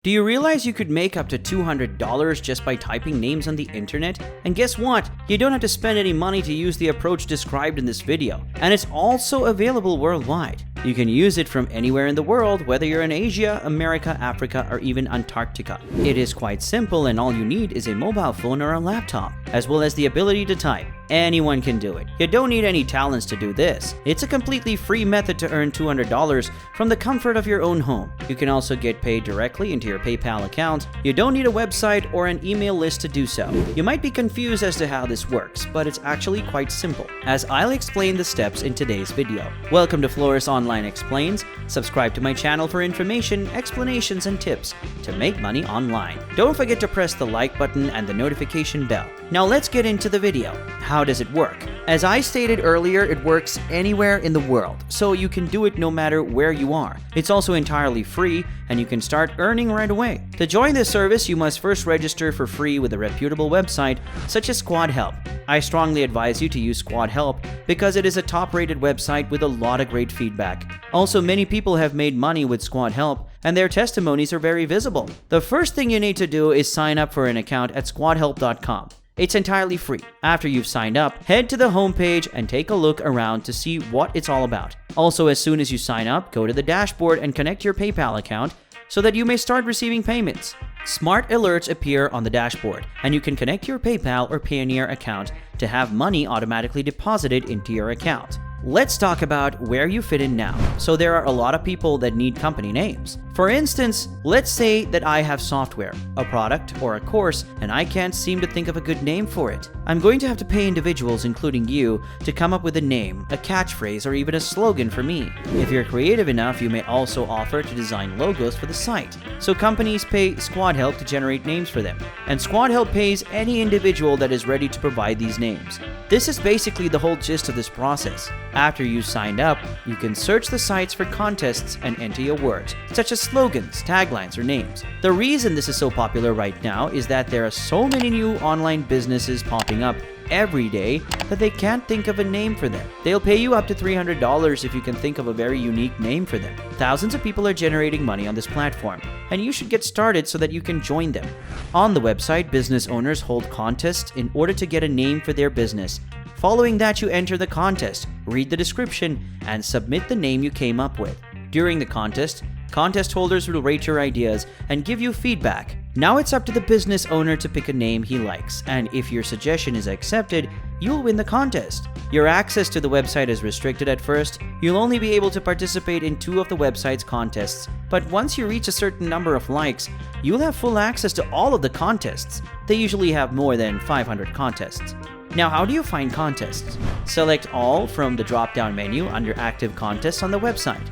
Do you realize you could make up to $200 just by typing names on the internet? And guess what? You don't have to spend any money to use the approach described in this video. And it's also available worldwide. You can use it from anywhere in the world, whether you're in Asia, America, Africa, or even Antarctica. It is quite simple, and all you need is a mobile phone or a laptop, as well as the ability to type. Anyone can do it. You don't need any talents to do this. It's a completely free method to earn $200 from the comfort of your own home. You can also get paid directly into your PayPal account. You don't need a website or an email list to do so. You might be confused as to how this works, but it's actually quite simple, as I'll explain the steps in today's video. Welcome to Flores Online Explains. Subscribe to my channel for information, explanations, and tips to make money online. Don't forget to press the like button and the notification bell. Now let's get into the video. How does it work? As I stated earlier, it works anywhere in the world, so you can do it no matter where you are. It's also entirely free, and you can start earning right away. To join this service, you must first register for free with a reputable website such as Squad Help. I strongly advise you to use Squad Help because it is a top-rated website with a lot of great feedback. Also, many people have made money with Squad Help, and their testimonies are very visible. The first thing you need to do is sign up for an account at squadhelp.com. It's entirely free. After you've signed up, head to the homepage and take a look around to see what it's all about. Also, as soon as you sign up, go to the dashboard and connect your PayPal account so that you may start receiving payments. Smart alerts appear on the dashboard, and you can connect your PayPal or Payoneer account to have money automatically deposited into your account. Let's talk about where you fit in now. So there are a lot of people that need company names. For instance, let's say that I have software, a product, or a course, and I can't seem to think of a good name for it. I'm going to have to pay individuals, including you, to come up with a name, a catchphrase, or even a slogan for me. If you're creative enough, you may also offer to design logos for the site. So companies pay Squad Help to generate names for them, and Squad Help pays any individual that is ready to provide these names. This is basically the whole gist of this process. After you signed up, you can search the sites for contests and enter your words, such as slogans, taglines, or names. The reason this is so popular right now is that there are so many new online businesses popping up every day that they can't think of a name for them. They'll pay you up to $300 if you can think of a very unique name for them. Thousands of people are generating money on this platform, and you should get started so that you can join them. On the website, business owners hold contests in order to get a name for their business. Following that, you enter the contest, read the description, and submit the name you came up with. During the contest holders will rate your ideas and give you feedback. Now it's up to the business owner to pick a name he likes, and if your suggestion is accepted, you'll win the contest. Your access to the website is restricted at first. You'll only be able to participate in 2 of the website's contests, but once you reach a certain number of likes, you'll have full access to all of the contests. They usually have more than 500 contests. Now, how do you find contests? Select all from the drop-down menu under Active Contests on the website.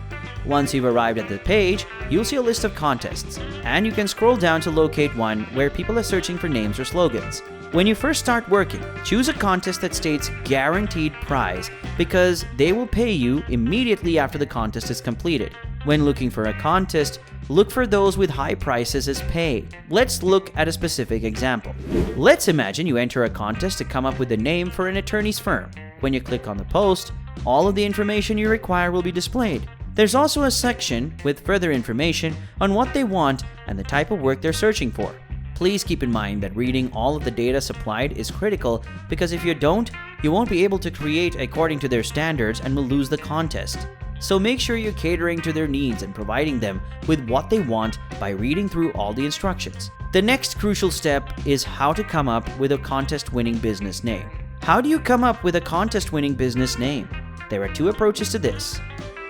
Once you've arrived at the page, you'll see a list of contests, and you can scroll down to locate one where people are searching for names or slogans. When you first start working, choose a contest that states guaranteed prize because they will pay you immediately after the contest is completed. When looking for a contest, look for those with high prices as paid. Let's look at a specific example. Let's imagine you enter a contest to come up with a name for an attorney's firm. When you click on the post, all of the information you require will be displayed. There's also a section with further information on what they want and the type of work they're searching for. Please keep in mind that reading all of the data supplied is critical because if you don't, you won't be able to create according to their standards and will lose the contest. So make sure you're catering to their needs and providing them with what they want by reading through all the instructions. The next crucial step is how to come up with a contest-winning business name. How do you come up with a contest-winning business name? There are 2 approaches to this.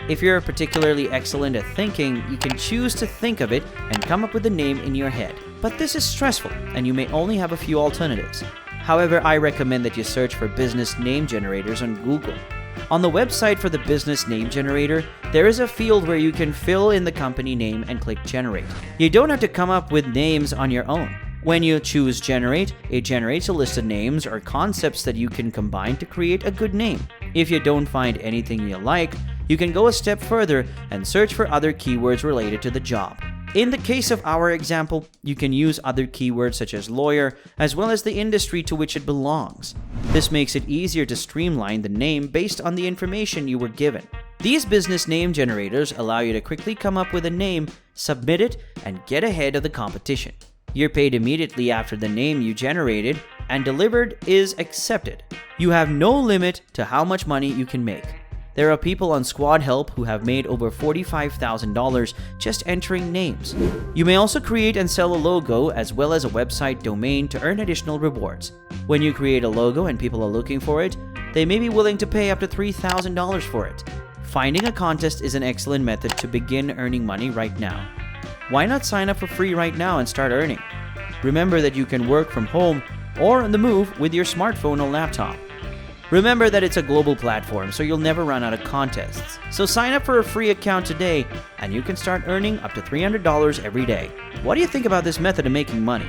If you're particularly excellent at thinking, you can choose to think of it and come up with a name in your head. But this is stressful, and you may only have a few alternatives. However, I recommend that you search for business name generators on Google. On the website for the business name generator, there is a field where you can fill in the company name and click Generate. You don't have to come up with names on your own. When you choose Generate, it generates a list of names or concepts that you can combine to create a good name. If you don't find anything you like, you can go a step further and search for other keywords related to the job. In the case of our example, you can use other keywords such as lawyer, as well as the industry to which it belongs. This makes it easier to streamline the name based on the information you were given. These business name generators allow you to quickly come up with a name submit it, and get ahead of the competition. You're paid immediately after the name you generated and delivered is accepted. You have no limit to how much money you can make. There are people on Squad Help who have made over $45,000 just entering names. You may also create and sell a logo as well as a website domain to earn additional rewards. When you create a logo and people are looking for it, they may be willing to pay up to $3,000 for it. Finding a contest is an excellent method to begin earning money right now. Why not sign up for free right now and start earning? Remember that you can work from home or on the move with your smartphone or laptop. Remember that it's a global platform, so you'll never run out of contests. So sign up for a free account today, and you can start earning up to $300 every day. What do you think about this method of making money?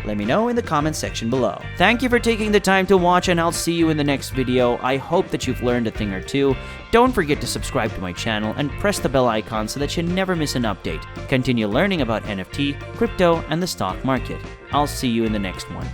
Let me know in the comments section below. Thank you for taking the time to watch, and I'll see you in the next video. I hope that you've learned a thing or two. Don't forget to subscribe to my channel and press the bell icon so that you never miss an update. Continue learning about NFT, crypto, and the stock market. I'll see you in the next one.